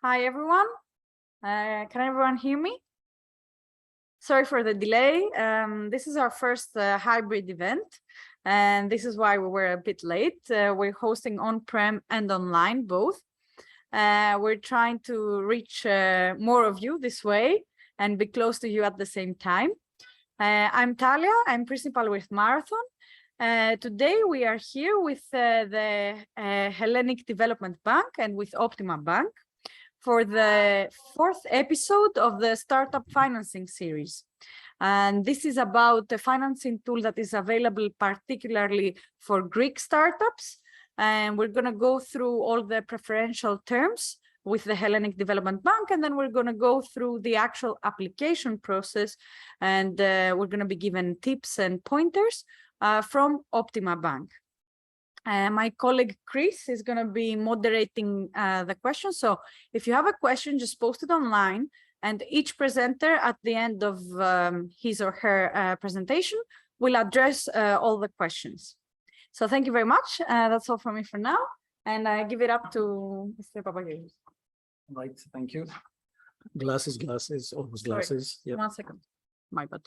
Hi, everyone. Can everyone hear me? Sorry for the delay. This is our first hybrid event, and this is why we were a bit late. We're hosting on-prem and online both. We're trying to reach more of you this way and be close to you at the same time. I'm Talia. I'm principal with Marathon. Today we are here with the Hellenic Development Bank and with Optima Bank for the fourth episode of the Startup Financing series. And this is about the financing tool that is available particularly for Greek startups. And we're going to go through all the preferential terms with the Hellenic Development Bank, and then we're going to go through the actual application process, and we're going to be given tips and pointers from Optima Bank. My colleague Chris is going to be moderating the question. So if you have a question, just post it online, and each presenter at the end of his or her presentation will address all the questions. So thank you very much. That's all from me for now. And I give it up to Mr. Papageorgiou. Right, thank you. Glasses, almost glasses. Yep. 1 second. My bad.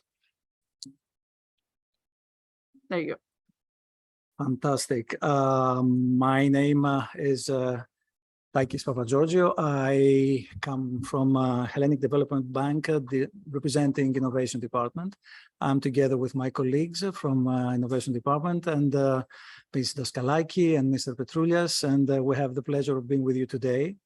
There you go. Fantastic. My name is Takis Papageorgiou. I come from Hellenic Development Bank, representing Innovation Department. I'm together with my colleagues from Innovation Department and Ms. Daskalaki and Mr. Petroulias, and we have the pleasure of being with you today.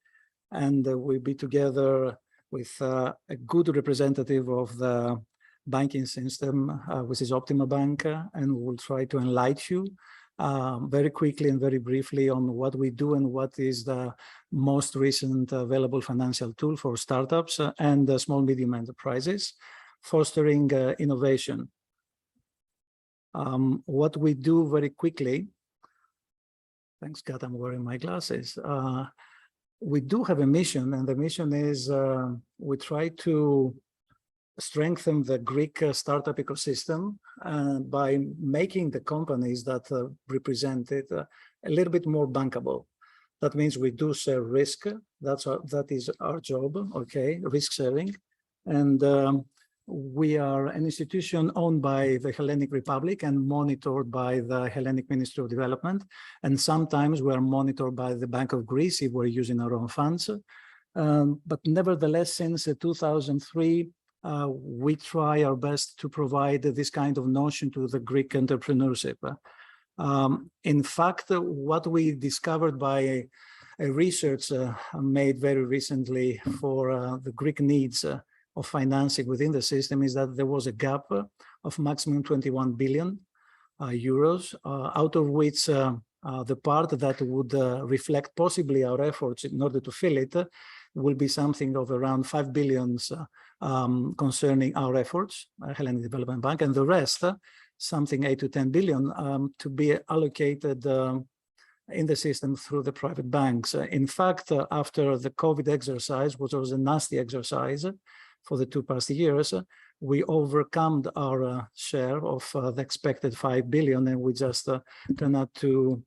And we'll be together with a good representative of the banking system, which is Optima Bank, and we'll try to enlighten you very quickly and very briefly on what we do and what is the most recent available financial tool for startups and small medium enterprises, fostering innovation. What we do very quickly, thanks God I'm wearing my glasses, we do have a mission, and the mission is we try to strengthen the Greek startup ecosystem by making the companies that represent it a little bit more bankable. That means we do share risk. That is our job, okay, risk sharing. And we are an institution owned by the Hellenic Republic and monitored by the Hellenic Ministry of Development. And sometimes we are monitored by the Bank of Greece if we're using our own funds. But nevertheless, since 2003, we try our best to provide this kind of notion to the Greek entrepreneurship. In fact, what we discovered by a research made very recently for the Greek needs of financing within the system is that there was a gap of maximum 21 billion euros, out of which the part that would reflect possibly our efforts in order to fill it will be something of around 5 billion concerning our efforts, Hellenic Development Bank, and the rest, something 8 to 10 billion to be allocated in the system through the private banks. In fact, after the COVID exercise, which was a nasty exercise for the 2 past years, we overcome our share of the expected 5 billion, and we just turned out to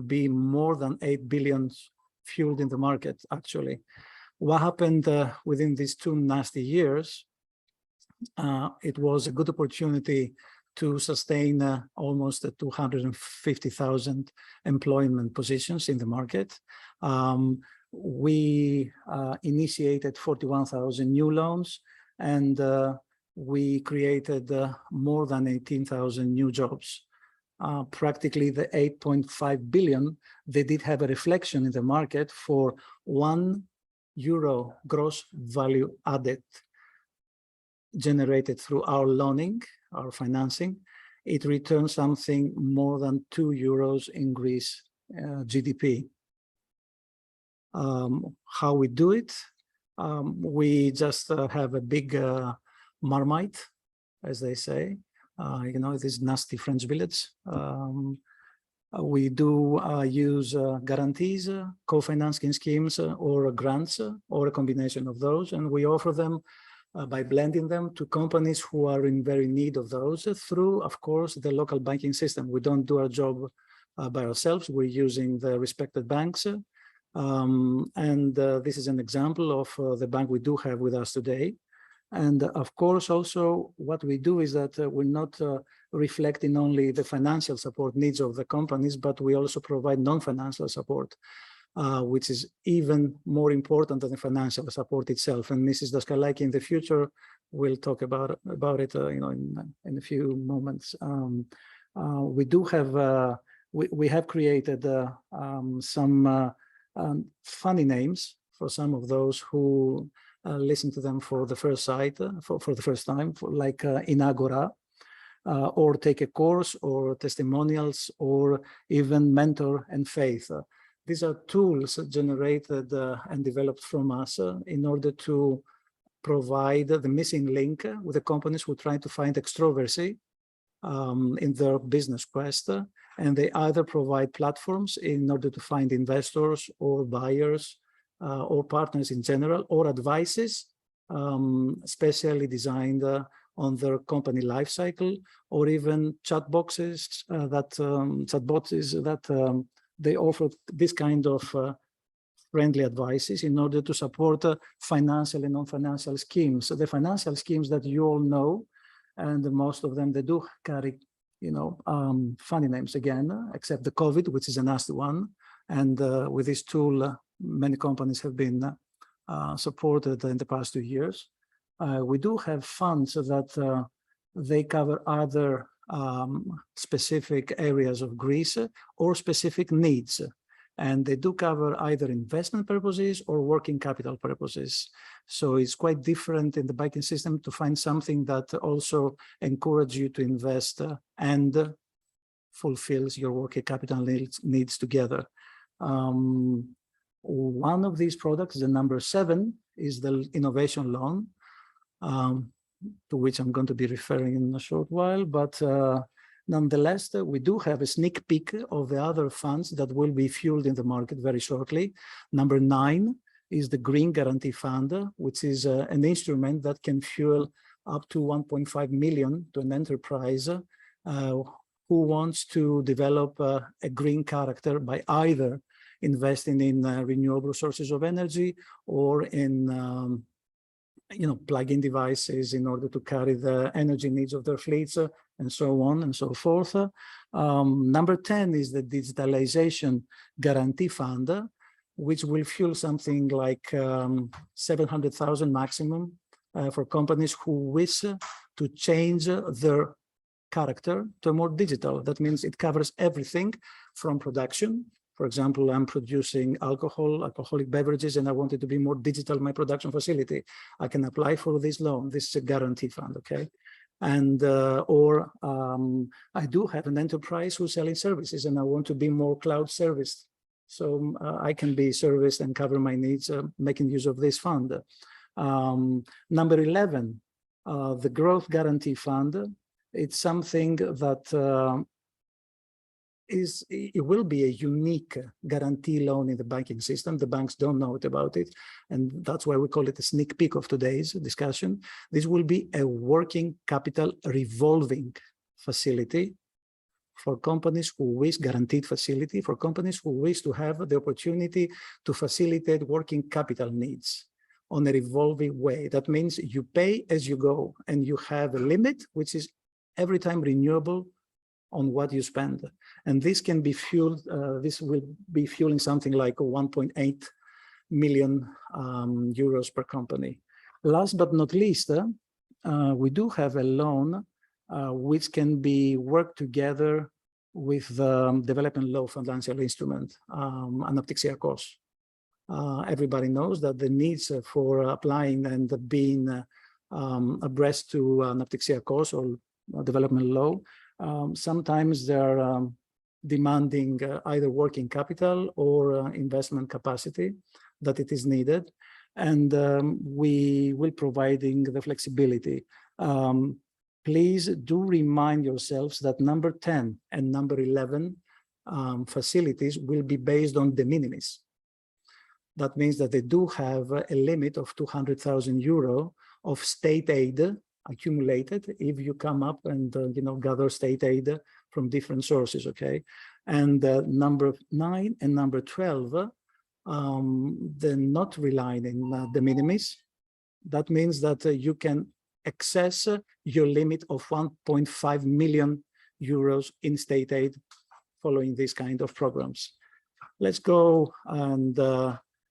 be more than 8 billion fueled in the market, actually. What happened within these 2 nasty years, it was a good opportunity to sustain almost 250,000 employment positions in the market. We initiated 41,000 new loans, and we created more than 18,000 new jobs. Practically the 8.5 billion, they did have a reflection in the market for €1 gross value added generated through our loaning, our financing. It returns something more than €2 in Greece GDP. How we do it? We just have a big marmite, as they say, this nasty French village. We do use guarantees, co-financing schemes, or grants, or a combination of those, and we offer them by blending them to companies who are in very need of those through, of course, the local banking system. We don't do our job by ourselves. We're using the respected banks This is an example of the bank we do have with us today. And of course, also what we do is that we're not reflecting only the financial support needs of the companies, but we also provide non-financial support, which is even more important than the financial support itself. And Mrs. Daskalaki in the future will talk about it, in a few moments. We do have we have created some funny names for some of those who listen to them for the first for the first time, like Inagora, or Take a Course, or Testimonials, or even Mentor and Faith. These are tools generated and developed from us in order to provide the missing link with the companies who try to find extroversy in their business quest, and they either provide platforms in order to find investors or buyers or partners in general, or advices specially designed on their company life cycle, or even chat boxes that they offer this kind of friendly advices in order to support financial and non-financial schemes. So the financial schemes that you all know, and most of them, they do carry, funny names again, except the COVID, which is a nasty one. And with this tool, many companies have been supported in the past 2 years. We do have funds that they cover other specific areas of Greece or specific needs. And they do cover either investment purposes or working capital purposes. So it's quite different in the banking system to find something that also encourages you to invest and fulfills your working capital needs together. One of these products, the number 7, is the innovation loan, to which I'm going to be referring in a short while. But nonetheless, we do have a sneak peek of the other funds that will be fueled in the market very shortly. Number 9 is the Green Guarantee Fund, which is an instrument that can fuel up to 1.5 million to an enterprise who wants to develop a green character by either investing in renewable sources of energy or in plug-in devices in order to carry the energy needs of their fleets, and so on and so forth. Number 10 is the Digitalization Guarantee Fund, which will fuel something like 700,000 maximum for companies who wish to change their character to more digital. That means it covers everything from production. For example, I'm producing alcoholic beverages, and I want it to be more digital in my production facility. I can apply for this loan. This is a guarantee fund, okay? And I do have an enterprise who's selling services, and I want to be more cloud serviced. So I can be serviced and cover my needs making use of this fund. Number 11, the Growth Guarantee Fund. It's something that it will be a unique guarantee loan in the banking system. The banks don't know about it, and that's why we call it a sneak peek of today's discussion. This will be a working capital revolving facility for companies who wish, guaranteed facility for companies who wish to have the opportunity to facilitate working capital needs on a revolving way. That means you pay as you go, and you have a limit, which is every time renewable on what you spend. And this can be fueled, this will be fueling something like 1.8 million euros per company. Last but not least, we do have a loan which can be worked together with the development law financial instrument, Anaptixιακός. Everybody knows that the needs for applying and being abreast to Anaptixιακός or development law, sometimes they're demanding either working capital or investment capacity that it is needed, and we will providing the flexibility. Please do remind yourselves that number 10 and number 11 facilities will be based on de minimis. That means that they do have a limit of 200,000 euro of state aid accumulated if you come up and gather state aid from different sources, okay? And number 9 and number 12 they're not relying in de minimis. That means that you can access your limit of 1.5 million euros in state aid following these kind of programs. Let's go and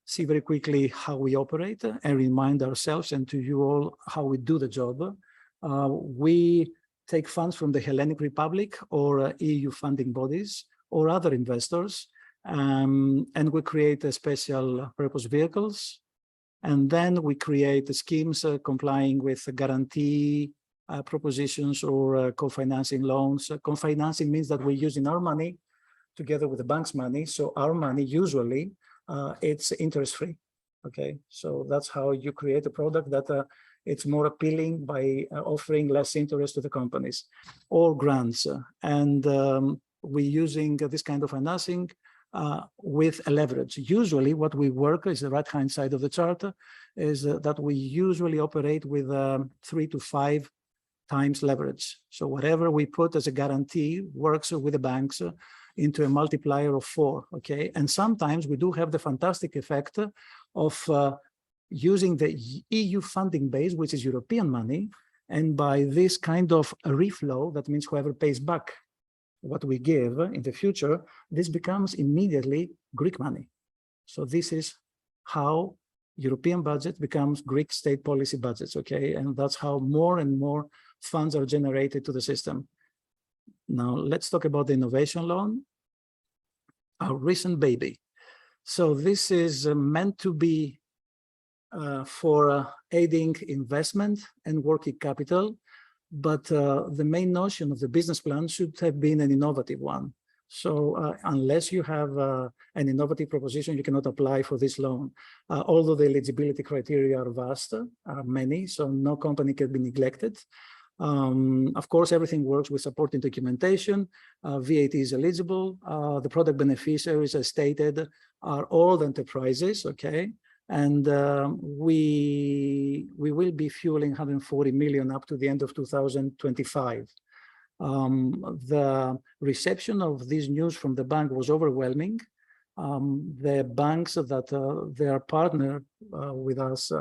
see very quickly how we operate and remind ourselves and to you all how we do the job. We take funds from the Hellenic Republic or EU funding bodies or other investors, and we create special purpose vehicles. And then we create the schemes complying with guarantee propositions or co-financing loans. Co-financing means that we're using our money together with the bank's money. So our money usually it's interest-free. Okay, so that's how you create a product that it's more appealing by offering less interest to the companies or grants. And we're using this kind of financing with a leverage. Usually what we work is the right-hand side of the chart is that we usually operate with 3 to 5 times leverage. So whatever we put as a guarantee works with the banks into a multiplier of 4, okay? And sometimes we do have the fantastic effect of using the EU funding base, which is European money, and by this kind of reflow, that means whoever pays back what we give in the future, this becomes immediately Greek money. So this is how European budget becomes Greek state policy budgets, okay? And that's how more and more funds are generated to the system. Now, let's talk about the innovation loan, our recent baby. So this is meant to be for aiding investment and working capital, but the main notion of the business plan should have been an innovative one. So unless you have an innovative proposition, you cannot apply for this loan. Although the eligibility criteria are vast, are many, so no company can be neglected. Of course, everything works with supporting documentation. VAT is eligible. The product beneficiaries, as stated, are all enterprises, okay? And we will be fueling 140 million up to the end of 2025. The reception of this news from the bank was overwhelming. The banks that they are partnered with us,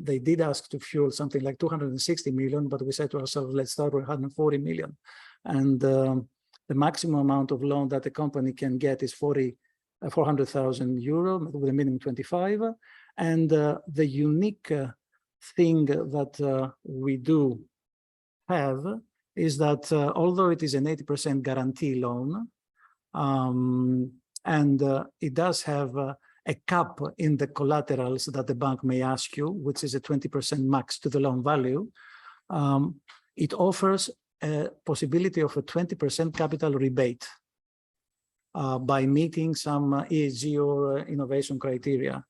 they did ask to fuel something like 260 million, but we said to ourselves, let's start with 140 million. And the maximum amount of loan that the company can get is 400,000 euro with a minimum 25. And the unique thing that we do have is that although it is an 80% guarantee loan, and it does have a cap in the collaterals that the bank may ask you, which is a 20% max to the loan value, it offers a possibility of a 20% capital rebate by meeting some ESG or innovation criteria.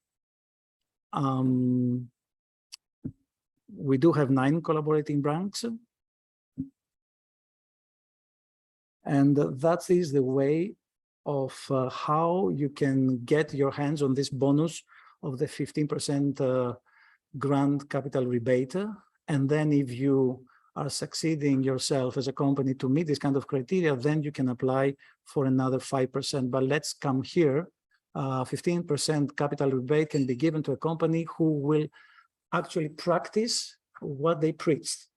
We do have 9 collaborating banks. And that is the way of how you can get your hands on this bonus of the 15% grant capital rebate. And then if you are succeeding yourself as a company to meet this kind of criteria, then you can apply for another 5%. But let's come here. 15% capital rebate can be given to a company who will actually practice what they preached.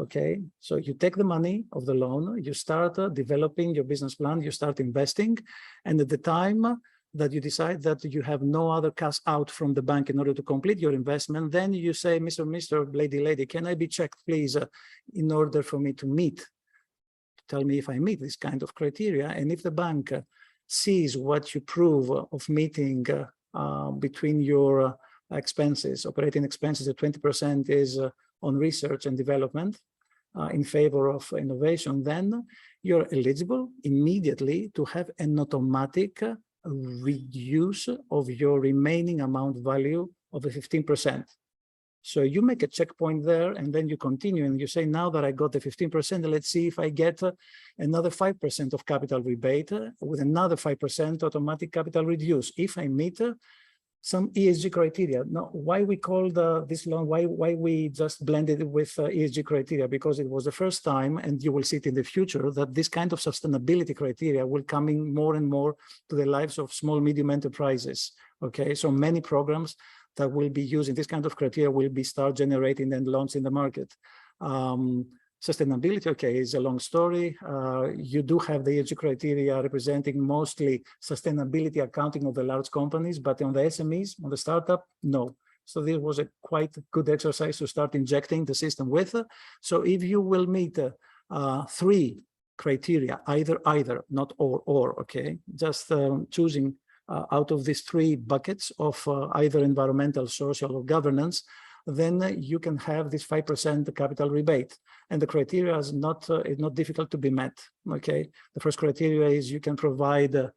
Okay, so you take the money of the loan, you start developing your business plan, you start investing, and at the time that you decide that you have no other cash out from the bank in order to complete your investment, then you say, Mr. Lady, can I be checked, please, in order for me to meet? Tell me if I meet this kind of criteria, and if the bank sees what you prove of meeting between your expenses, operating expenses at 20% is on research and development in favor of innovation, then you're eligible immediately to have an automatic reduce of your remaining amount value of the 15%. So you make a checkpoint there, and then you continue and you say, now that I got the 15%, let's see if I get another 5% of capital rebate with another 5% automatic capital reduce. If I meet some ESG criteria. Now, why we called this loan, why we just blended it with ESG criteria? Because it was the first time, and you will see it in the future, that this kind of sustainability criteria will come in more and more to the lives of small, medium enterprises. Okay, so many programs that will be using this kind of criteria will be start generating and launched in the market. Sustainability, okay, is a long story. You do have the ESG criteria representing mostly sustainability accounting of the large companies, but on the SMEs, on the startup, no. So this was a quite good exercise to start injecting the system with. So if you will meet 3 criteria, either, not or, okay, just choosing out of these 3 buckets of either environmental, social, or governance, then you can have this 5% capital rebate. And the criteria is not difficult to be met, okay? The first criteria is you can provide a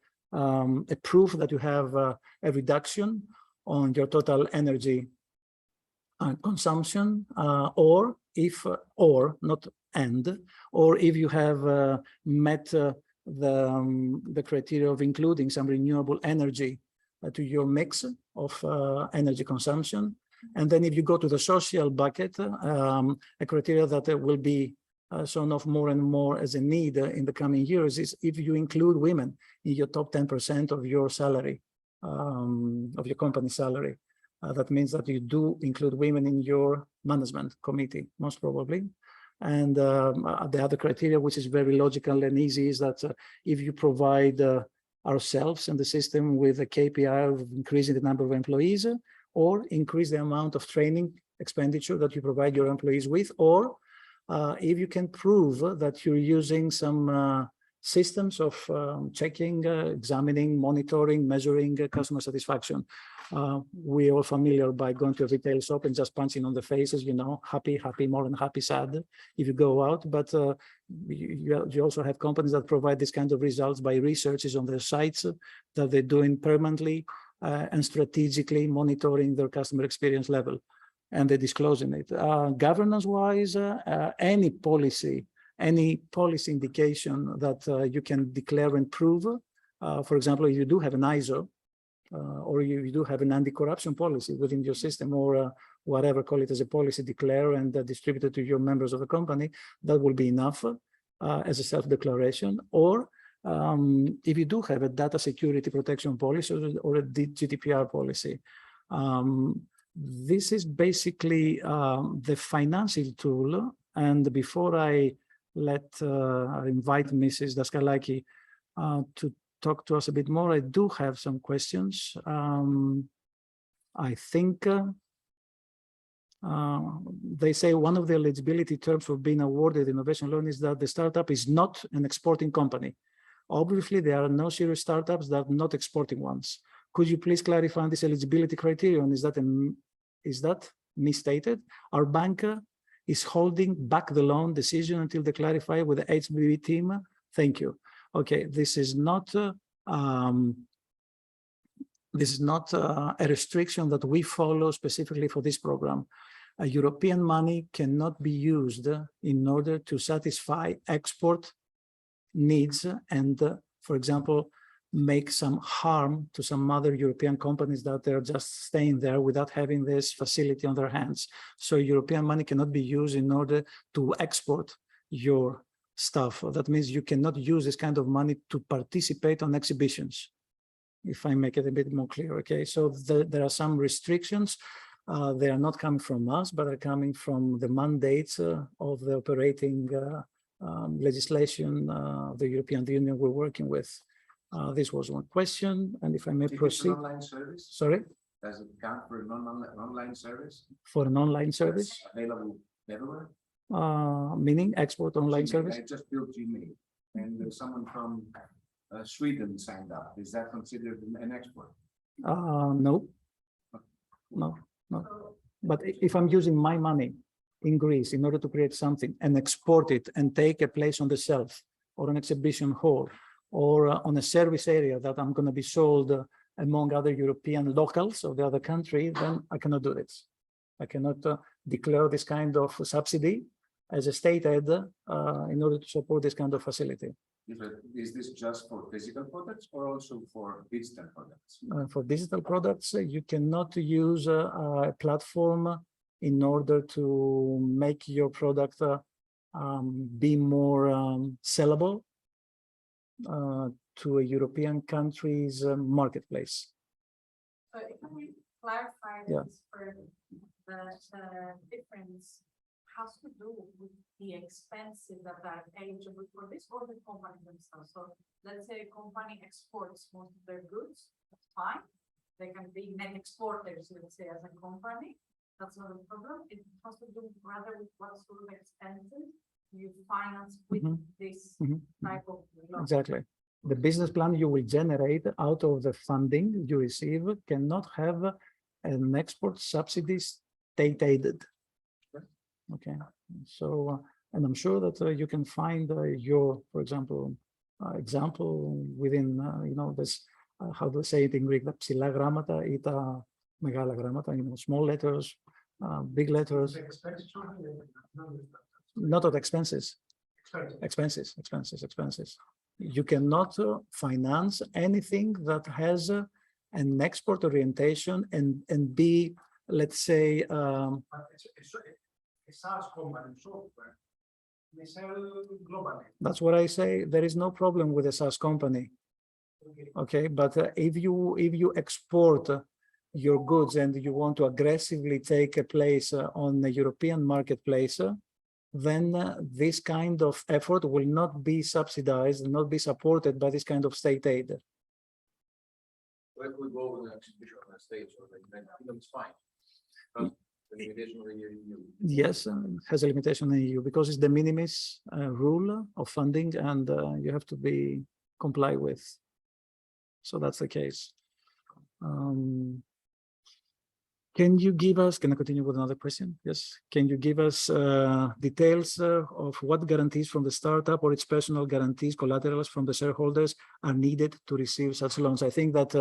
proof that you have a reduction on your total energy consumption, or if you have met the criteria of including some renewable energy to your mix of energy consumption. And then if you go to the social bucket, a criteria that will be shown off more and more as a need in the coming years is if you include women in your top 10% of your salary, of your company salary. That means that you do include women in your management committee, most probably. And the other criteria, which is very logical and easy, is that if you provide ourselves and the system with a KPI of increasing the number of employees, or increase the amount of training expenditure that you provide your employees with, or if you can prove that you're using some systems of checking, examining, monitoring, measuring customer satisfaction. We're all familiar by going to a retail shop and just punching on the faces, you know, happy, more than happy, sad, if you go out. But you also have companies that provide this kind of results by researches on their sites that they're doing permanently, and strategically monitoring their customer experience level, and they're disclosing it. Governance-wise, any policy indication that you can declare and prove. For example, if you do have an ISO, or you do have an anti-corruption policy within your system, or whatever, call it as a policy, declare and distribute it to your members of the company, that will be enough as a self-declaration. Or if you do have a data security protection policy or a GDPR policy, this is basically the financial tool. And before I invite Mrs. Daskalaki to talk to us a bit more, I do have some questions. I think they say one of the eligibility terms for being awarded innovation loan is that the startup is not an exporting company. Obviously, there are no serious startups that are not exporting ones. Could you please clarify this eligibility criterion? Is that misstated? Our banker is holding back the loan decision until they clarify with the HBB team. Thank you. Okay, this is not a restriction that we follow specifically for this program. European money cannot be used in order to satisfy export needs and, for example, make some harm to some other European companies that they're just staying there without having this facility on their hands. So European money cannot be used in order to export your stuff. That means you cannot use this kind of money to participate on exhibitions, if I make it a bit more clear, okay? So there are some restrictions. They are not coming from us, but are coming from the mandates of the operating legislation the European Union we're working with. This was one question, and if I may proceed. An online service? Sorry? Does it count for an online service? For an online service? That's available everywhere? Meaning export online service? I just built Gmail, and there's someone from Sweden signed up. Is that considered an export? No. But if I'm using my money in Greece in order to create something and export it and take a place on the shelf or an exhibition hall or on a service area that I'm going to be sold among other European locals of the other country, then I cannot do this. I cannot declare this kind of subsidy as a state aid in order to support this kind of facility. Is this just for physical products or also for digital products? For digital products, you cannot use a platform in order to make your product be more sellable to a European country's marketplace. So can we clarify Yeah. this for the difference has to do with the expenses that are eligible for this or the company themselves? So let's say a company exports most of their goods, that's fine. They can be net exporters, let's say, as a company. That's not a problem. It has to do rather with what sort of expenses you finance with this type of loan. Exactly. The business plan you will generate out of the funding you receive cannot have an export subsidy state aided. Okay, so and I'm sure that you can find your, for example, example within this how do I say it in Greek, τα ψηλά γράμματα ή τα μεγάλα γράμματα, small letters, big letters. Not at expenses. Expenses. You cannot finance anything that has an export orientation and be, let's say, that's what I say. There is no problem with a SaaS company. Okay, but if you export your goods and you want to aggressively take a place on the European marketplace, then this kind of effort will not be subsidized, not be supported by this kind of state aid. Where could we go with an exhibition on a stage or like it's fine. The limitation of the EU. Yes, has a limitation in EU because it's the minimis rule of funding and you have to be comply with. So that's the case. Can you give us, can I continue with another question? Yes. Can you give us details of what guarantees from the startup or its personal guarantees, collaterals from the shareholders are needed to receive such loans? I think that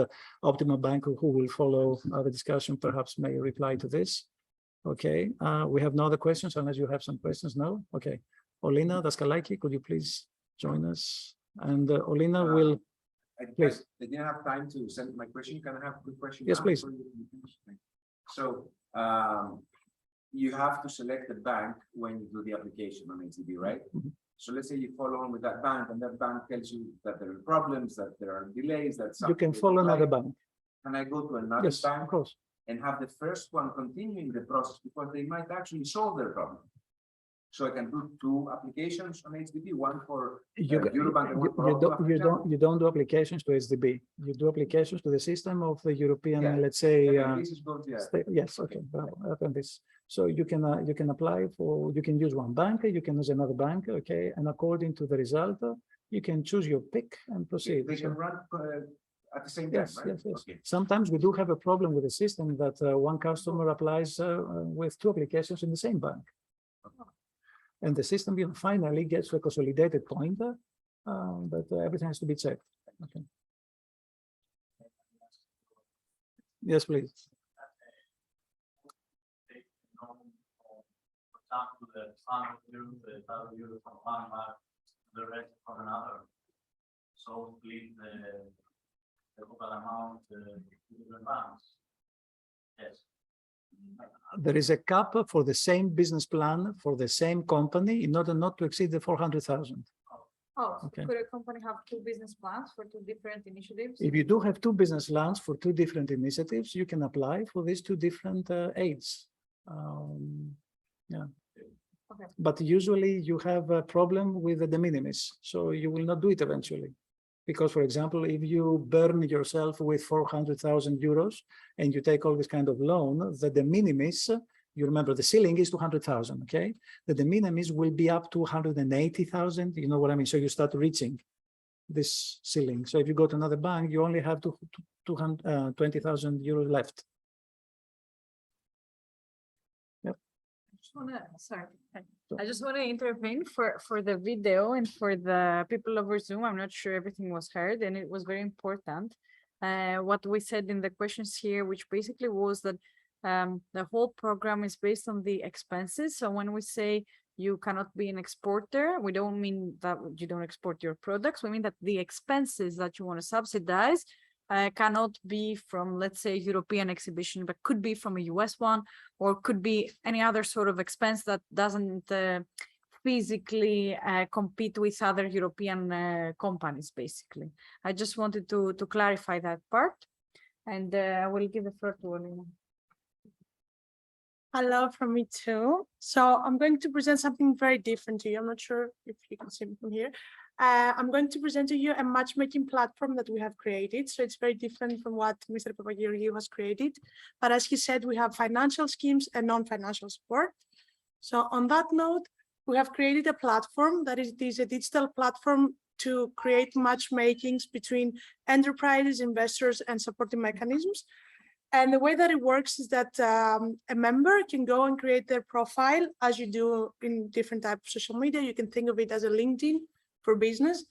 Optima Bank, who will follow the discussion, perhaps may reply to this. Okay, we have no other questions unless you have some questions. No? Okay. Olina Daskalaki, could you please join us? And Olina will, please. I didn't have time to send my question. Can I have a quick question? Yes, please. So you have to select the bank when you do the application on HDB, right? So let's say you follow on with that bank and that bank tells you that there are problems, that there are delays, that You can follow another bank. Can I go to another Yes, bank of course. and have the first one continuing the process because they might actually solve their problem? So I can do two applications on HDB, one for Eurobank and one for Optima, you don't do applications to HDB. You do applications to the system of the European, let's say. Yes, okay. So you can apply for, you can use one bank, you can use another bank, okay, and according to the result, you can choose your pick and proceed. They can run at the same time, right? Yes. Okay. Sometimes we do have a problem with the system that one customer applies with two applications in the same bank. And the system finally gets to a consolidated point, but everything has to be checked. Okay. Yes, please. The rest from another. So split the total amount different banks. Yes. There is a cap for the same business plan for the same company in order not to exceed the 400,000. Oh, so Okay. could a company have two business plans for two different initiatives? If you do have two business plans for two different initiatives, you can apply for these two different aids. Yeah. Okay. But usually you have a problem with the de minimis, so you will not do it eventually. Because, for example, if you burn yourself with 400,000 euros and you take all this kind of loan, the de minimis, you remember the ceiling is 200,000, okay? The de minimis will be up to 180,000, you know what I mean? So you start reaching this ceiling. So if you go to another bank, you only have 20,000 euros left. Yep. I just want to intervene for the video and for the people over Zoom. I'm not sure everything was heard and it was very important. What we said in the questions here, which basically was that the whole program is based on the expenses. So when we say you cannot be an exporter. We don't mean that you don't export your products. We mean that the expenses that you want to subsidize cannot be from, let's say, European exhibition, but could be from a US one, or could be any other sort of expense that doesn't physically compete with other European companies, basically. I just wanted to clarify that part, and I will give the floor to Alina. Hello from me too. So I'm going to present something very different to you. I'm not sure if you can see me from here. I'm going to present to you a matchmaking platform that we have created. So it's very different from what Mr. Papageorgiou has created. But as he said, we have financial schemes and non-financial support. So on that note, we have created a platform that is a digital platform to create matchmakings between enterprises, investors, and supporting mechanisms. And the way that it works is that a member can go and create their profile as you do in different types of social media. You can think of it as a LinkedIn for business.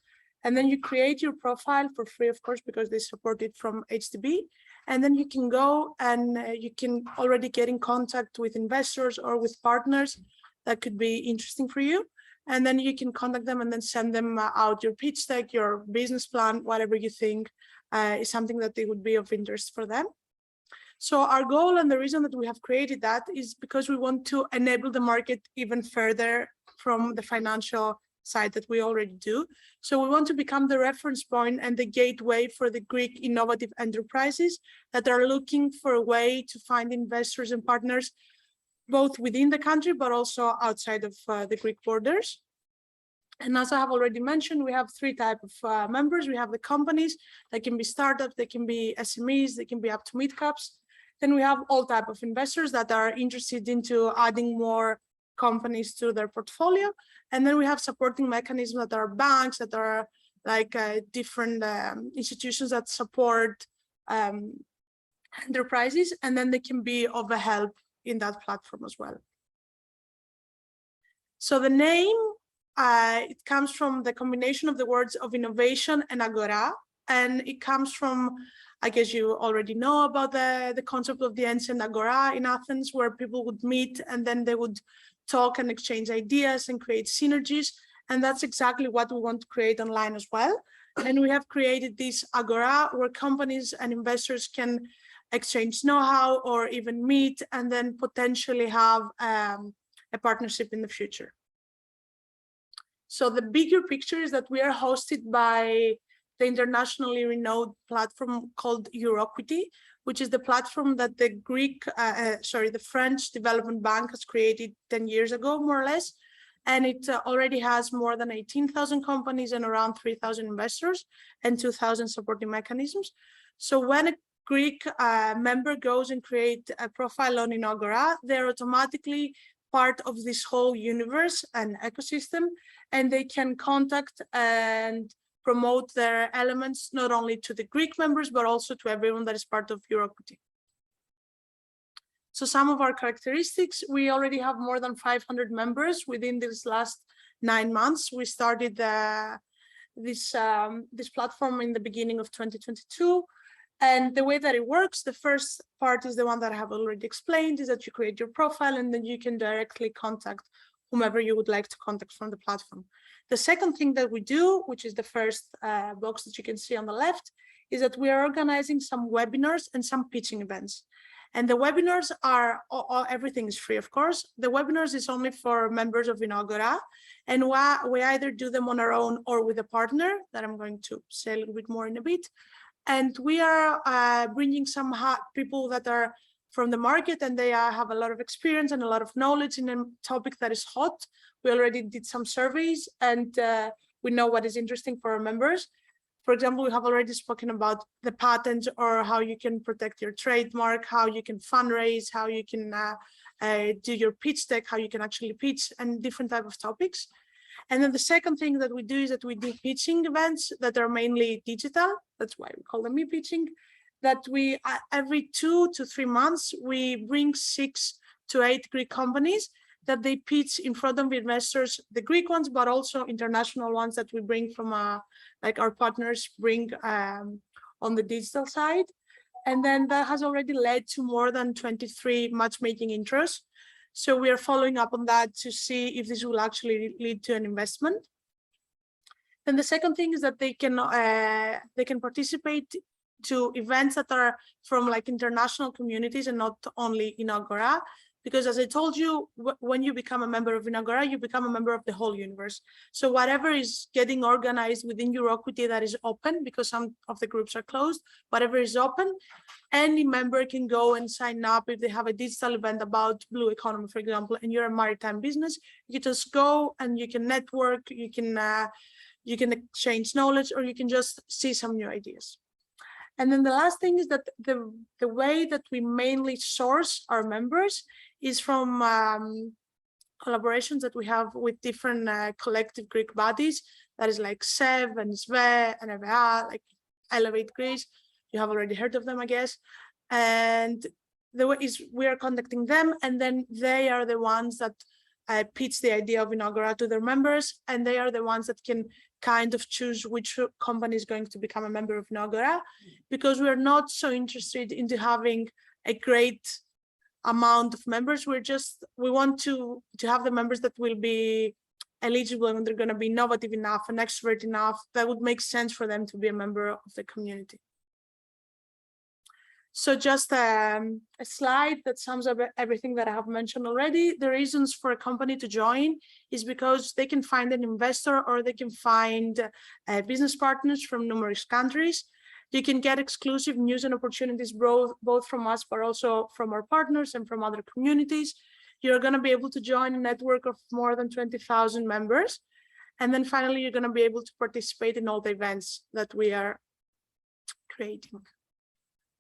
And then you create your profile for free, of course, because they support it from HDB. And then you can go and you can already get in contact with investors or with partners that could be interesting for you. And then you can contact them and then send them out your pitch deck, your business plan, whatever you think is something that they would be of interest for them. So our goal and the reason that we have created that is because we want to enable the market even further from the financial side that we already do. So we want to become the reference point and the gateway for the Greek innovative enterprises that are looking for a way to find investors and partners, both within the country, but also outside of the Greek borders. And as I have already mentioned, we have three types of members. We have the companies that can be startups, they can be SMEs, they can be up to mid-caps. Then we have all types of investors that are interested into adding more companies to their portfolio. And then we have supporting mechanisms that are banks, that are like different institutions that support enterprises, and then they can be of a help in that platform as well. So the name, it comes from the combination of the words of innovation and agora, and it comes from, I guess you already know about the concept of the ancient agora in Athens, where people would meet and then they would talk and exchange ideas and create synergies. And that's exactly what we want to create online as well. And we have created this agora where companies and investors can exchange know-how or even meet and then potentially have a partnership in the future. So the bigger picture is that we are hosted by the internationally renowned platform called Euroquity, which is the platform that the French Development Bank has created 10 years ago, more or less. And it already has more than 18,000 companies and around 3,000 investors and 2,000 supporting mechanisms. So when a Greek member goes and create a profile on Agora, they're automatically part of this whole universe and ecosystem, and they can contact and promote their elements not only to the Greek members, but also to everyone that is part of Euroquity. So some of our characteristics, we already have more than 500 members within this last 9 months. We started this platform in the beginning of 2022. And the way that it works, the first part is the one that I have already explained, is that you create your profile and then you can directly contact whomever you would like to contact from the platform. The second thing that we do, which is the first box that you can see on the left, is that we are organizing some webinars and some pitching events. And the webinars are, everything is free, of course. The webinars is only for members of Agora, and we either do them on our own or with a partner that I'm going to say a little bit more in a bit. And we are bringing some people that are from the market, and they have a lot of experience and a lot of knowledge in a topic that is hot. We already did some surveys, and we know what is interesting for our members. For example, we have already spoken about the patents, or how you can protect your trademark, how you can fundraise, how you can do your pitch deck, how you can actually pitch, and different types of topics. And then the second thing that we do is that we do pitching events that are mainly digital. That's why we call them e-pitching. That we, every 2 to 3 months, we bring 6 to 8 Greek companies that they pitch in front of investors, the Greek ones, but also international ones that we bring from like our partners bring on the digital side. And then that has already led to more than 23 matchmaking intros. So we are following up on that to see if this will actually lead to an investment. Then the second thing is that they can participate to events that are from like international communities and not only in Agora. Because as I told you, when you become a member of Agora, you become a member of the whole universe. So whatever is getting organized within Euroquity that is open, because some of the groups are closed, whatever is open, any member can go and sign up. If they have a digital event about blue economy, for example, and you're a maritime business, you just go and you can network, you can exchange knowledge, or you can just see some new ideas. And then the last thing is that the way that we mainly source our members is from collaborations that we have with different collective Greek bodies. That is like SEV and SVE and EVA, like Elevate Greece. You have already heard of them, I guess. And the way is we are contacting them, and then they are the ones that pitch the idea of Agora to their members, and they are the ones that can kind of choose which company is going to become a member of Agora, because we're not so interested into having a great amount of members. We want to have the members that will be eligible and they're going to be innovative enough and extrovert enough that would make sense for them to be a member of the community. So just a slide that sums up everything that I have mentioned already. The reasons for a company to join is because they can find an investor or they can find business partners from numerous countries. You can get exclusive news and opportunities both from us, but also from our partners and from other communities. You're going to be able to join a network of more than 20,000 members. And then finally, you're going to be able to participate in all the events that we are creating.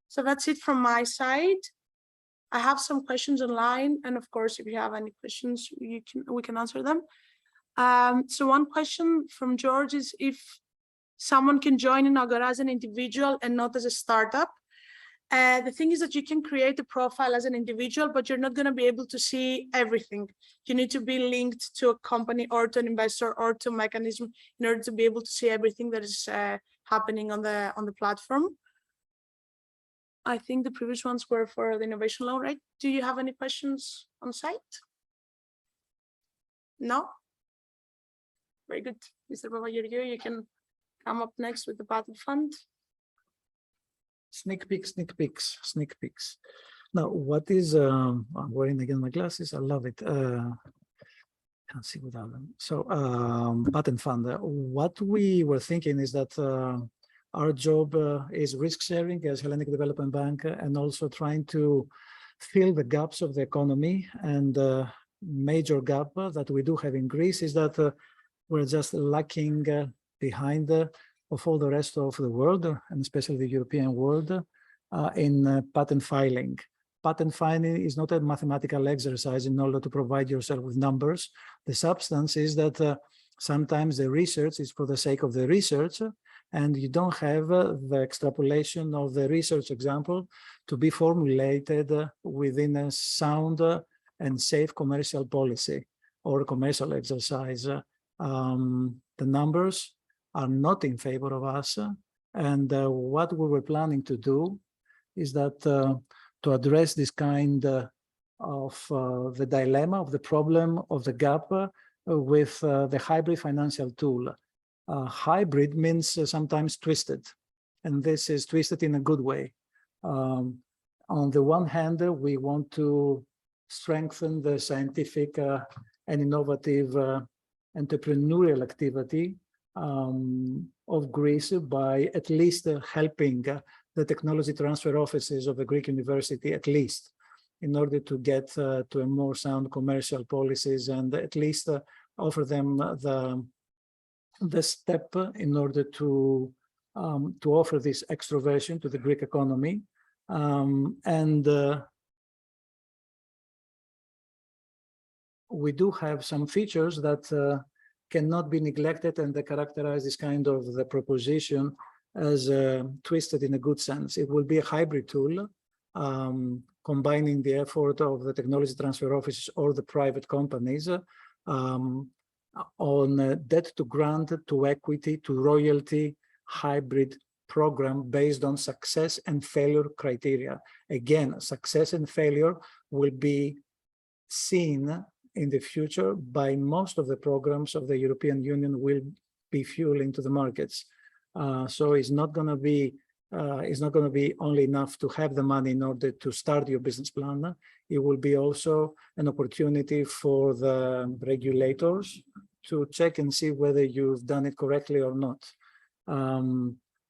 So that's it from my side. I have some questions online, and of course, if you have any questions, we can answer them. So one question from George is if someone can join Agora as an individual and not as a startup. The thing is that you can create a profile as an individual, but you're not going to be able to see everything. You need to be linked to a company or to an investor or to a mechanism in order to be able to see everything that is happening on the platform. I think the previous ones were for the innovation loan, right? Do you have any questions on site? No? Very good. Mr. Papagiriou, you can come up next with the battle fund. Sneak peeks. Now, what is, I'm wearing again my glasses, I love it. Can't see without them. So, patent fund, what we were thinking is that our job is risk sharing as Hellenic Development Bank, and also trying to fill the gaps of the economy. And major gap that we do have in Greece is that we're just lacking behind of all the rest of the world, and especially the European world, in patent filing. Patent filing is not a mathematical exercise in order to provide yourself with numbers. The substance is that sometimes the research is for the sake of the research, and you don't have the extrapolation of the research example to be formulated within a sound and safe commercial policy or commercial exercise. The numbers are not in favor of us, and what we were planning to do is that to address this kind of the dilemma, of the problem, of the gap with the hybrid financial tool. Hybrid means sometimes twisted, and this is twisted in a good way. On the one hand, we want to strengthen the scientific and innovative entrepreneurial activity of Greece by at least helping the technology transfer offices of the Greek university, at least, in order to get to a more sound commercial policies, and at least offer them the step in order to offer this extroversion to the Greek economy. We do have some features that cannot be neglected, and they characterize this kind of the proposition as twisted in a good sense. It will be a hybrid tool, combining the effort of the technology transfer offices or the private companies on debt to grant to equity to royalty hybrid program based on success and failure criteria. Again, success and failure will be seen in the future by most of the programs of the European Union will be fueling to the markets. So it's not going to be only enough to have the money in order to start your business plan. It will be also an opportunity for the regulators to check and see whether you've done it correctly or not.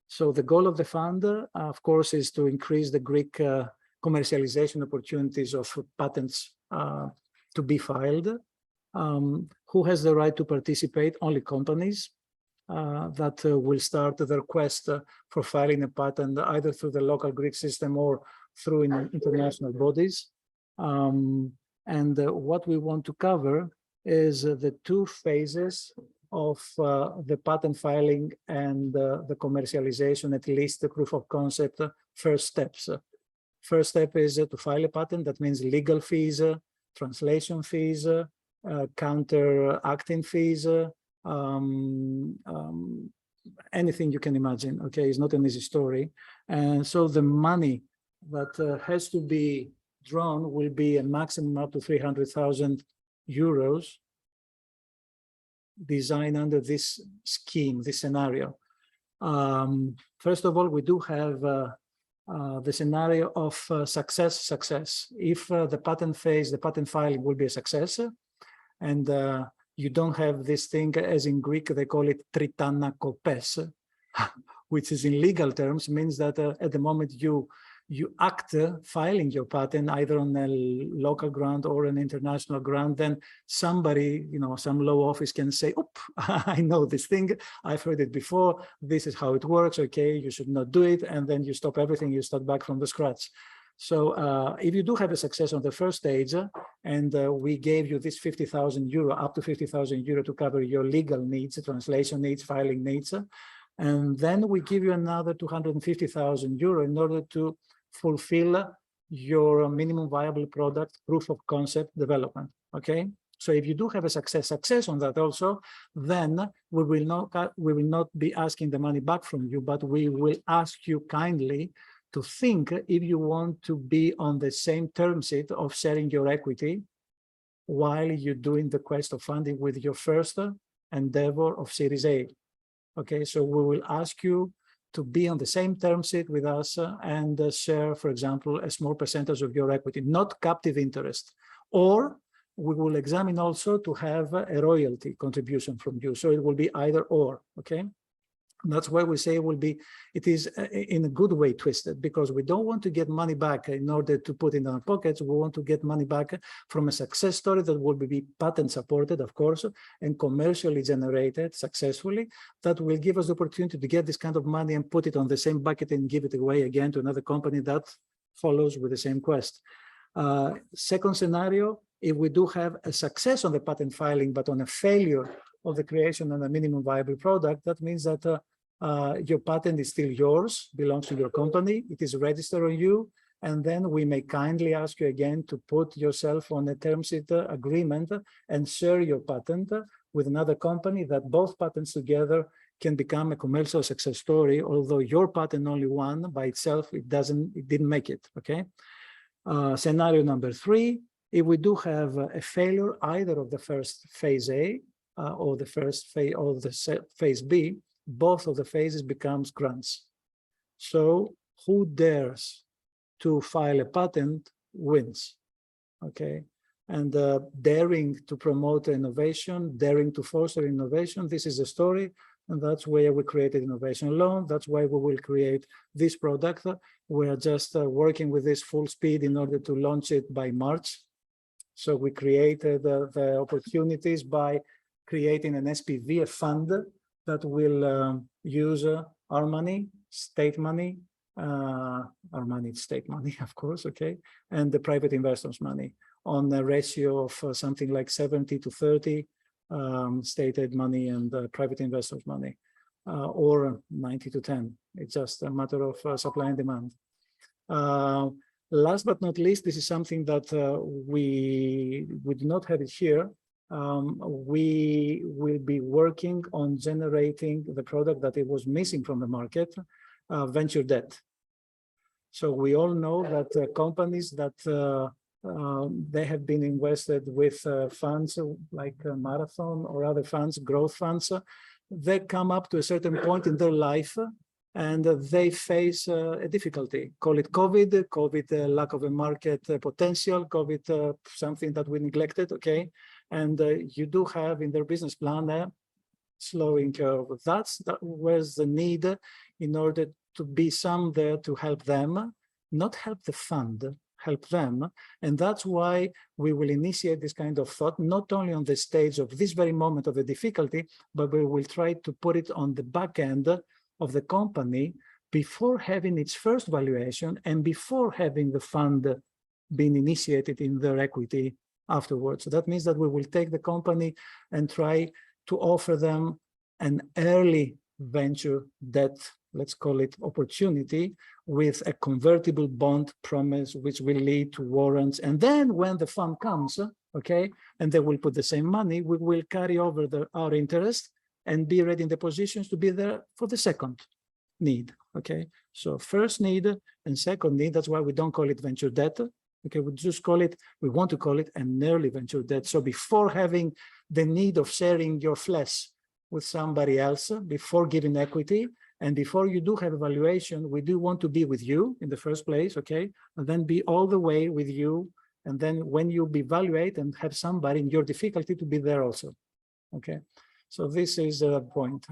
So the goal of the fund, of course, is to increase the Greek commercialization opportunities of patents to be filed. Who has the right to participate? Only companies that will start their quest for filing a patent either through the local Greek system or through international bodies. And what we want to cover is the two phases of the patent filing and the commercialization, at least the proof of concept first steps. First step is to file a patent. That means legal fees, translation fees, counteracting fees, anything you can imagine. Okay, it's not an easy story. And so the money that has to be drawn will be a maximum up to 300,000 euros designed under this scheme, this scenario. First of all, we do have the scenario of success. If the patent phase, the patent filing will be a success, and you don't have this thing, as in Greek, they call it tritanakopes, which is in legal terms, means that at the moment you act filing your patent either on a local ground or an international ground, then somebody, some law office can say, "Oop, I know this thing, I've heard it before, this is how it works, okay, you should not do it," and then you stop everything, you start back from the scratch. So if you do have a success on the first stage, and we gave you this 50,000 euro, up to 50,000 euro to cover your legal needs, translation needs, filing needs, and then we give you another 250,000 euro in order to fulfill your minimum viable product proof of concept development. Okay, so if you do have a success on that also, then we will not be asking the money back from you, but we will ask you kindly to think if you want to be on the same term sheet of sharing your equity while you're doing the quest of funding with your first endeavor of Series A. Okay, so we will ask you to be on the same term sheet with us and share, for example, a small percentage of your equity, not captive interest. Or we will examine also to have a royalty contribution from you. So it will be either or, okay? And that's why we say it is in a good way twisted, because we don't want to get money back in order to put in our pockets. We want to get money back from a success story that will be patent supported, of course, and commercially generated successfully, that will give us the opportunity to get this kind of money and put it on the same bucket and give it away again to another company that follows with the same quest. Second scenario, if we do have a success on the patent filing, but on a failure of the creation of a minimum viable product, that means that your patent is still yours, belongs to your company, it is registered on you, and then we may kindly ask you again to put yourself on a term sheet agreement and share your patent with another company, that both patents together can become a commercial success story, although your patent only one by itself, it didn't make it, okay? Scenario number 3, if we do have a failure either of the first phase A or the first phase or the phase B, both of the phases becomes grants. So who dares to file a patent wins, okay? And daring to promote innovation, daring to foster innovation, this is the story, and that's where we created Innovation Loan. That's why we will create this product. We are just working with this full speed in order to launch it by March. So we created the opportunities by creating an SPV, a fund that will use our money, state money, our money, state money, of course, okay, and the private investors' money on a ratio of something like 70 to 30, stated money and private investors' money, or 90 to 10. It's just a matter of supply and demand. Last but not least, this is something that we do not have it here. We will be working on generating the product that it was missing from the market, venture debt. So we all know that companies that They have been invested with funds like Marathon or other funds, growth funds. They come up to a certain point in their life and they face a difficulty. Call it COVID, lack of a market potential, COVID, something that we neglected, okay? And you do have in their business plan slowing curve. That was the need in order to be some there to help them, not help the fund, help them. And that's why we will initiate this kind of thought, not only on the stage of this very moment of the difficulty, but we will try to put it on the back end of the company before having its first valuation and before having the fund being initiated in their equity afterwards. So that means that we will take the company and try to offer them an early venture debt, let's call it opportunity, with a convertible bond promise, which will lead to warrants. And then when the fund comes, okay, and they will put the same money, we will carry over our interest and be ready in the positions to be there for the second need, okay? So first need and second need, that's why we don't call it venture debt, okay? We just call it, we want to call it an early venture debt. So before having the need of sharing your flesh with somebody else, before giving equity, and before you do have evaluation, we do want to be with you in the first place, okay? And then be all the way with you. And then when you evaluate and have somebody in your difficulty to be there also, okay? So this is the point.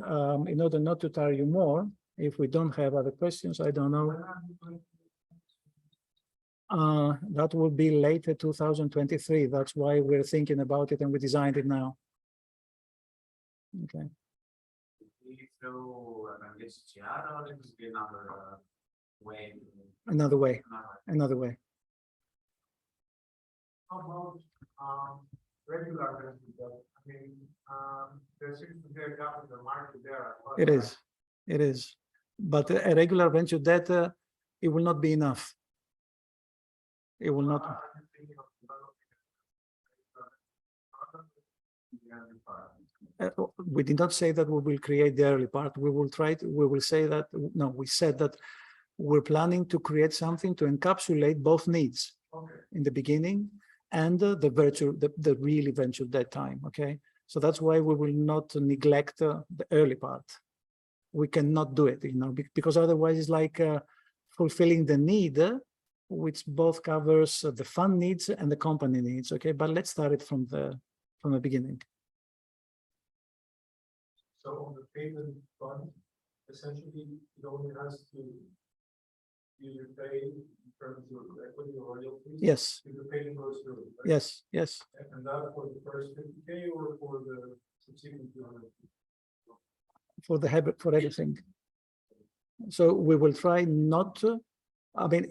In order not to tire you more, if we don't have other questions, I don't know. That will be later 2023. That's why we're thinking about it and we designed it now. Okay. Through an SGR or it will be another way? Another way. Another way. How about regular venture debt? I mean, there seems to be a gap in the market there as well. It is. It is. But a regular venture debt, it will not be enough. It will not. We did not say that we will create the early part. We will try to, we will say that, no, we said that we're planning to create something to encapsulate both needs in the beginning and the really venture debt time, okay? So that's why we will not neglect the early part. We cannot do it, you know, because otherwise it's like fulfilling the need, which both covers the fund needs and the company needs, okay? But let's start it from the beginning. So on the payment fund, essentially, it only has to either pay in terms of equity or royalties. Yes. If the payment goes through. Right? Yes, yes. And that for the first 50K or for the subsequent 200? For everything. So we will try not to. I mean,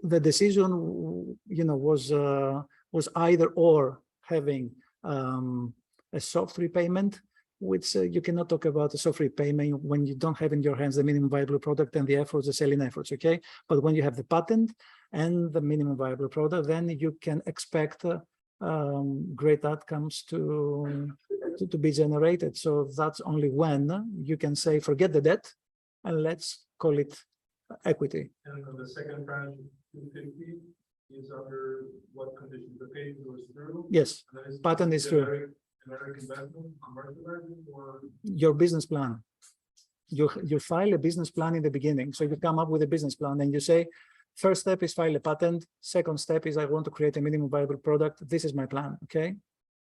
the decision, you know, was either or having a soft repayment, which you cannot talk about a soft repayment when you don't have in your hands the minimum viable product and the efforts, the selling efforts, okay? But when you have the patent and the minimum viable product, then you can expect great outcomes to be generated. So that's only when you can say, forget the debt and let's call it equity. And on the second tranche, 250 is under what conditions? The payment goes through? Yes, patent is through. Generic investment, commercial investment, or your business plan. You file a business plan in the beginning. So you come up with a business plan and you say, first step is file a patent. Second step is I want to create a minimum viable product. This is my plan, okay?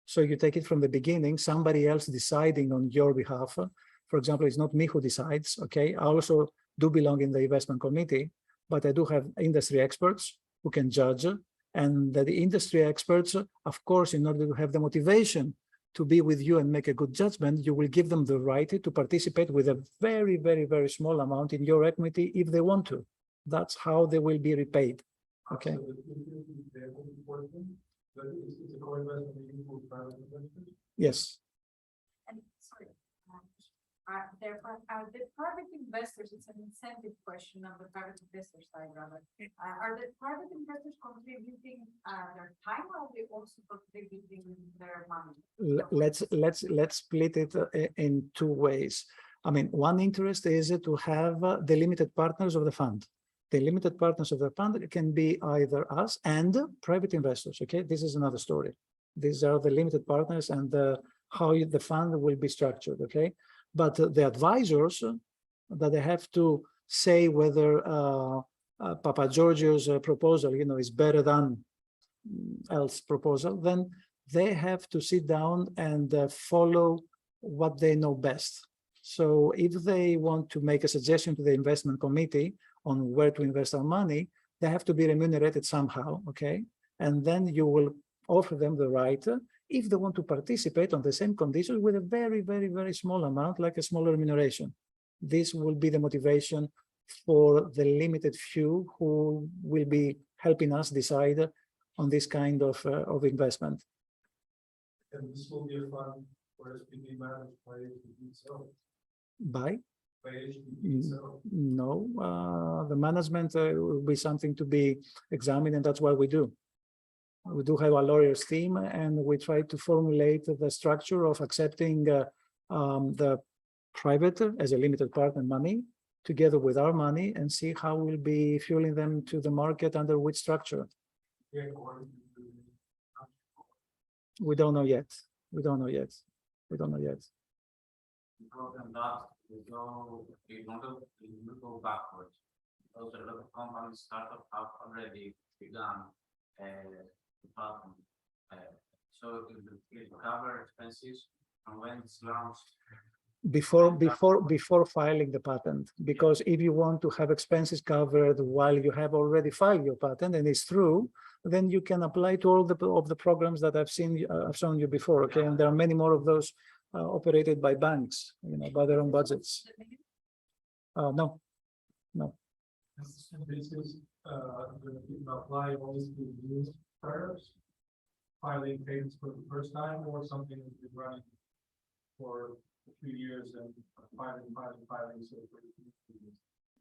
So you take it from the beginning, somebody else deciding on your behalf. For example, it's not me who decides, okay? I also do belong in the investment committee, but I do have industry experts who can judge. And the industry experts, of course, in order to have the motivation to be with you and make a good judgment, you will give them the right to participate with a very, very, very small amount in your equity if they want to. That's how they will be repaid. Okay. so it's a co-investment with private investors? Yes. And sorry, are the private investors, it's an incentive question on the private investor side rather. Are the private investors contributing their time or are they also contributing their money? Let's split it in two ways. I mean, one interest is to have the limited partners of the fund. The limited partners of the fund can be either us and private investors. Okay, this is another story. These are the limited partners and how the fund will be structured. Okay, but the advisors that they have to say whether Papa Giorgio's proposal, is better than else proposal, then they have to sit down and follow what they know best. So if they want to make a suggestion to the investment committee on where to invest our money, they have to be remunerated somehow, okay? And then you will offer them the right, if they want to participate on the same conditions with a very, very, very small amount, like a smaller remuneration. This will be the motivation for the limited few who will be helping us decide on this kind of investment. And this will be a fund where it's being managed by HDB itself. By? By HDB Mm, itself. No, the management will be something to be examined, and that's what we do. We do have a lawyers team, and we try to formulate the structure of accepting the private as a limited partner money together with our money, and see how we'll be fueling them to the market under which structure. Yeah, or- We don't know yet. We don't know yet. We don't know yet. The problem that we go backwards. Because a lot of companies, startups have already begun development. So it will cover expenses and when it's launched. Before filing the patent, because if you want to have expenses covered while you have already filed your patent and it's through, then you can apply to all of the programs that I've shown you before. Okay, and there are many more of those operated by banks, by their own budgets. No. And this is going to apply only to new startups filing patents for the first time, or something that's been running for a few years and filing. So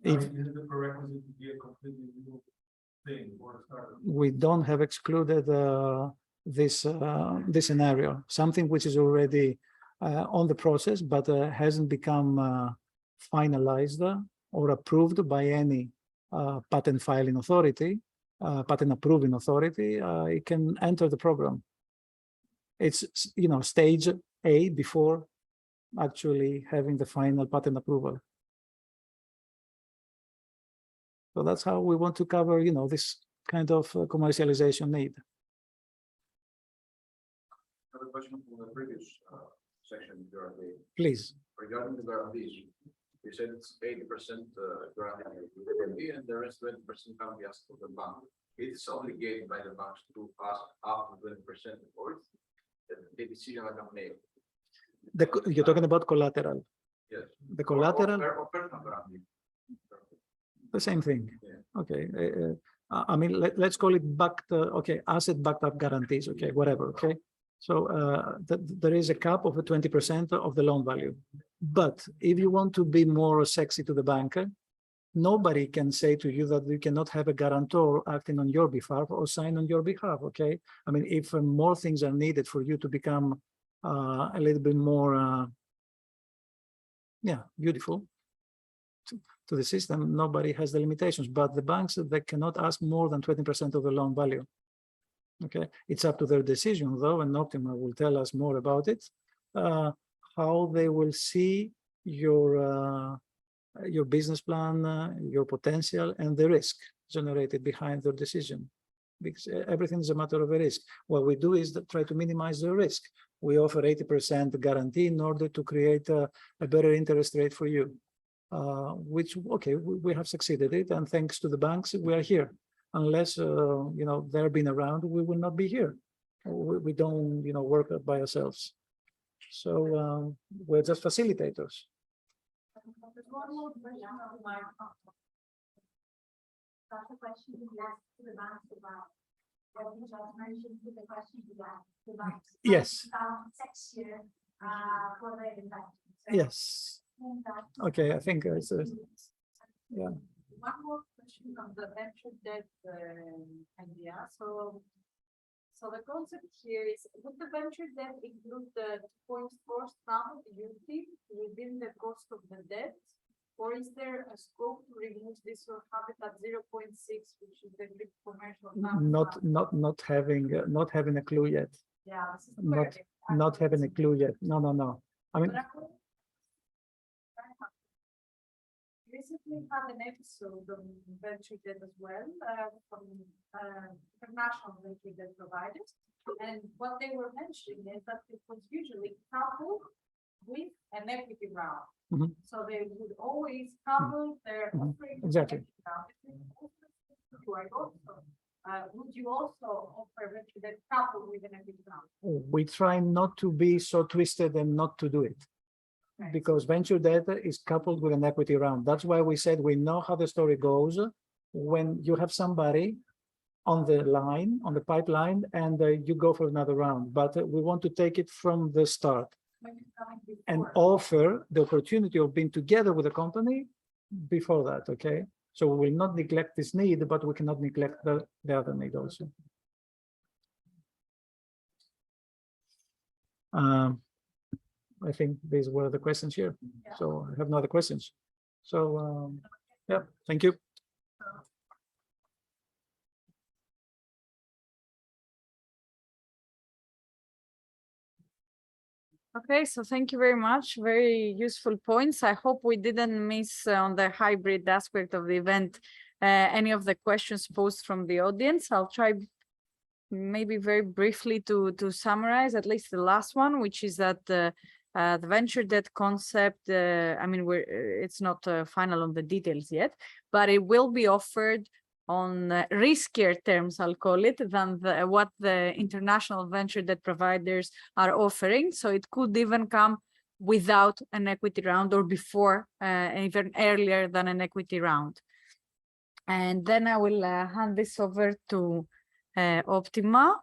is it the prerequisite to be a completely new thing or startup? We don't have excluded this scenario, something which is already on the process, but hasn't become finalized or approved by any patent filing authority, patent approving authority. It can enter the program. It's stage A before actually having the final patent approval. So that's how we want to cover, this kind of commercialization need. I have a question from the previous section, Please. regarding the guarantees. You said it's 80% guarantee and the rest 20% can be asked for the bank. It's obligated by the banks to ask up to 20% or the decision like a made. You're talking about collateral. Yes. The collateral, Or personal guarantee. the same thing. Yeah. Okay. I mean, let's call it asset-backed up guarantees. Okay, whatever. Okay. So there is a cap of 20% of the loan value. But if you want to be more sexy to the banker, nobody can say to you that you cannot have a guarantor acting on your behalf or sign on your behalf. Okay. I mean, if more things are needed for you to become a little bit more, beautiful to the system, nobody has the limitations. But the banks, they cannot ask more than 20% of the loan value. Okay, it's up to their decision though, and Optima will tell us more about it, how they will see your business plan, your potential, and the risk generated behind their decision. Because everything is a matter of a risk. What we do is try to minimize the risk. We offer 80% guarantee in order to create a better interest rate for you, which, okay, we have succeeded it, and thanks to the banks, we are here. Unless, they're been around, we will not be here. We don't, work by ourselves. So we're just facilitators. One more question of my that's a question you asked to the banks about what you just mentioned to the question you asked the banks. Yes. 6 years for the investment. So Yes. Okay, I think it's yeah. One more question on the venture debt idea. So the concept here is, would the venture debt include the 2.4 stamp duty within the cost of the debt? Or is there a scope to remove this or have it at 0.6, which is the big commercial? Not having a clue yet. Yeah, this is Not where not having a clue yet. No. I mean, recently had an episode on venture debt as well, from international venture debt providers. And what they were mentioning is that it was usually coupled with an equity round. Mhm. So they would always couple their Mhm. offering. with Exactly. equity round. Would you also offer venture debt coupled with an equity round? we try not to be so twisted and not to do it. Right. Because venture debt is coupled with an equity round. That's why we said we know how the story goes when you have somebody on the line, on the pipeline, and you go for another round. But we want to take it from the start When it's coming and before. offer the opportunity of being together with the company before that, okay? So we will not neglect this need, but we cannot neglect the other need also. I think these were the questions here. Yeah. So I have no other questions. So, yeah, thank you. Okay, so thank you very much. Very useful points. I hope we didn't miss on the hybrid aspect of the event any of the questions posed from the audience. I'll try maybe very briefly to summarize at least the last one, which is that the venture debt concept, I mean, it's not final on the details yet, but it will be offered on riskier terms, I'll call it, than what the international venture debt providers are offering. So it could even come without an equity round or before, even earlier than an equity round. And then I will hand this over to Optima,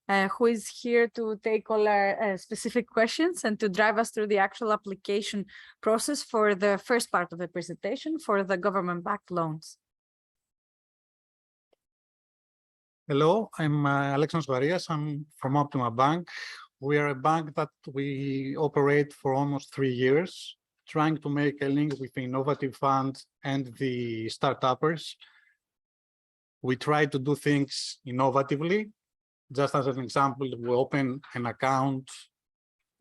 who is here to take all our specific questions and to drive us through the actual application process for the first part of the presentation for the government-backed loans. Hello, I'm Alexandros Varias. I'm from Optima Bank. We are a bank that we operate for almost 3 years, trying to make a link with the innovative funds and the startuppers. We try to do things innovatively. Just as an example, we open an account,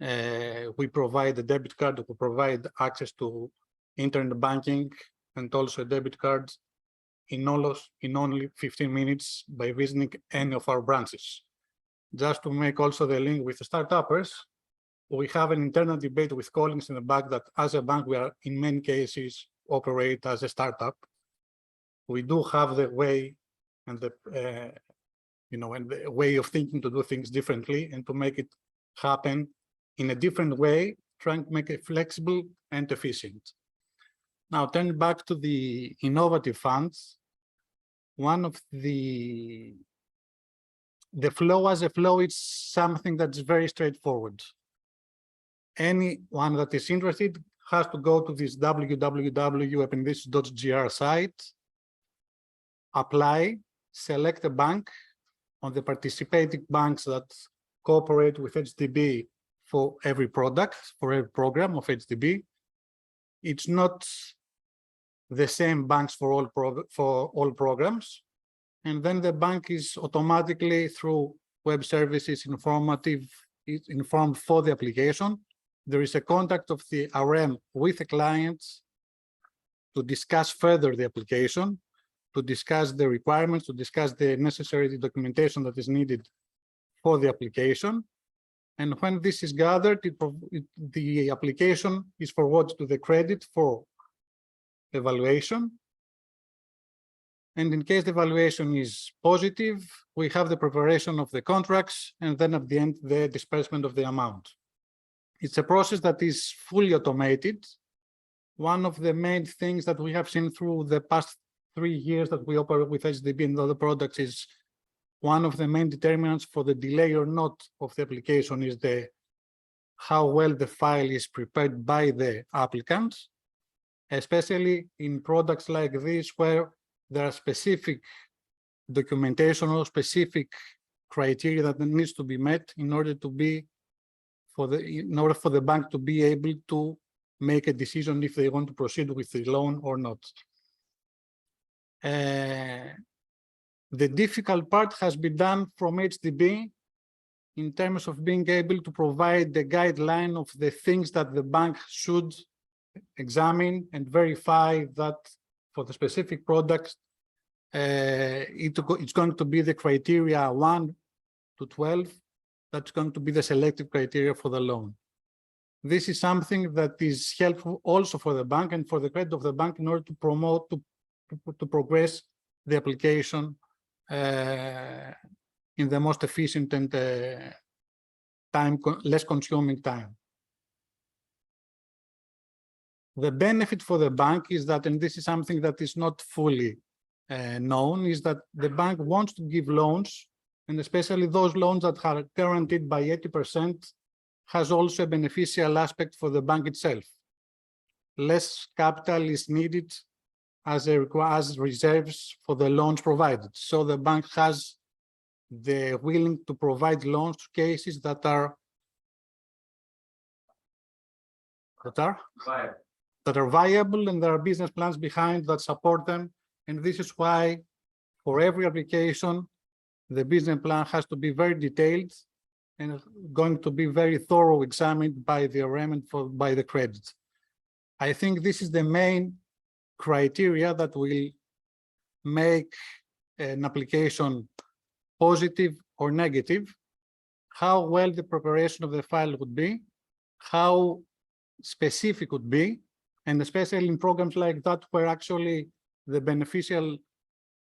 we provide a debit card, we provide access to internet banking and also a debit card in only 15 minutes by visiting any of our branches. Just to make also the link with the startuppers, we have an internal debate with colleagues in the bank that as a bank, we are in many cases operate as a startup. We do have the way and the and the way of thinking to do things differently and to make it happen in a different way, trying to make it flexible and efficient. Now, turning back to the innovative funds, one of the flow as a flow is something that's very straightforward. Anyone that is interested has to go to this www.appendices.gr site, apply, select a bank on the participating banks that cooperate with HDB for every product, for every program of HDB. It's not the same banks for all programs. And then the bank is automatically through web services informed for the application. There is a contact of the RM with the clients to discuss further the application, to discuss the requirements, to discuss the necessary documentation that is needed for the application. And when this is gathered, the application is forwarded to the credit for evaluation. And in case the evaluation is positive, we have the preparation of the contracts and then at the end, the disbursement of the amount. It's a process that is fully automated. One of the main things that we have seen through the past 3 years that we operate with HDB and other products is one of the main determinants for the delay or not of the application is how well the file is prepared by the applicants, especially in products like this where there are specific documentation or specific criteria that needs to be met in order for the bank to be able to make a decision if they want to proceed with the loan or not. The difficult part has been done from HDB in terms of being able to provide the guideline of the things that the bank should examine and verify that for the specific products, it's going to be the criteria 1 to 12. That's going to be the selective criteria for the loan. This is something that is helpful also for the bank and for the credit of the bank in order to promote, to progress the application in the most efficient and less consuming time. The benefit for the bank is that, and this is something that is not fully known, is that the bank wants to give loans, and especially those loans that are guaranteed by 80% has also a beneficial aspect for the bank itself. Less capital is needed as reserves for the loans provided. So the bank has the willing to provide loans to cases that are viable, and there are business plans behind that support them. And this is why for every application, the business plan has to be very detailed and going to be very thorough examined by the RM and by the credit. I think this is the main criteria that will make an application positive or negative, how well the preparation of the file would be, how specific would be, and especially in programs like that where actually the beneficial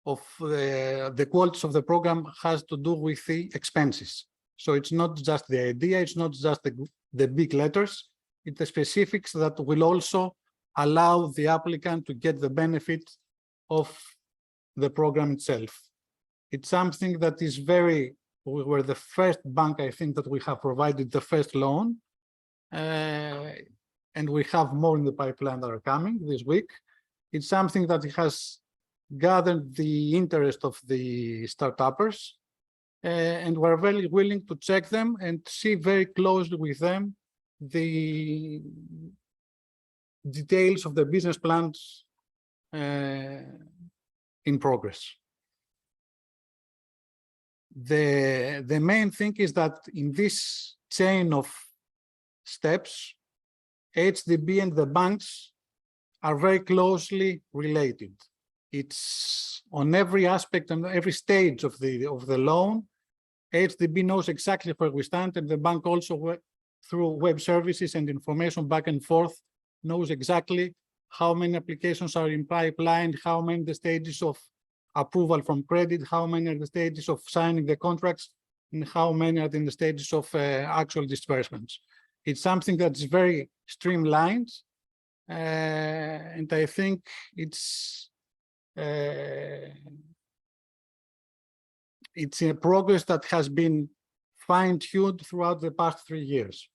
of the qualities of the program has to do with the expenses. So it's not just the idea, it's not just the big letters, it's the specifics that will also allow the applicant to get the benefit of the program itself. It's something that is we were the first bank, I think, that we have provided the first loan. And we have more in the pipeline that are coming this week. It's something that has gathered the interest of the startuppers, and we're very willing to check them and see very closely with them the details of the business plans in progress. The main thing is that in this chain of steps, HDB and the banks are very closely related. It's on every aspect and every stage of the loan. HDB knows exactly where we stand, and the bank also, through web services and information back and forth, knows exactly how many applications are in pipeline, how many the stages of approval from credit, how many are the stages of signing the contracts, and how many are in the stages of actual disbursements. It's something that's very streamlined, and I think it's a progress that has been fine-tuned throughout the past 3 years.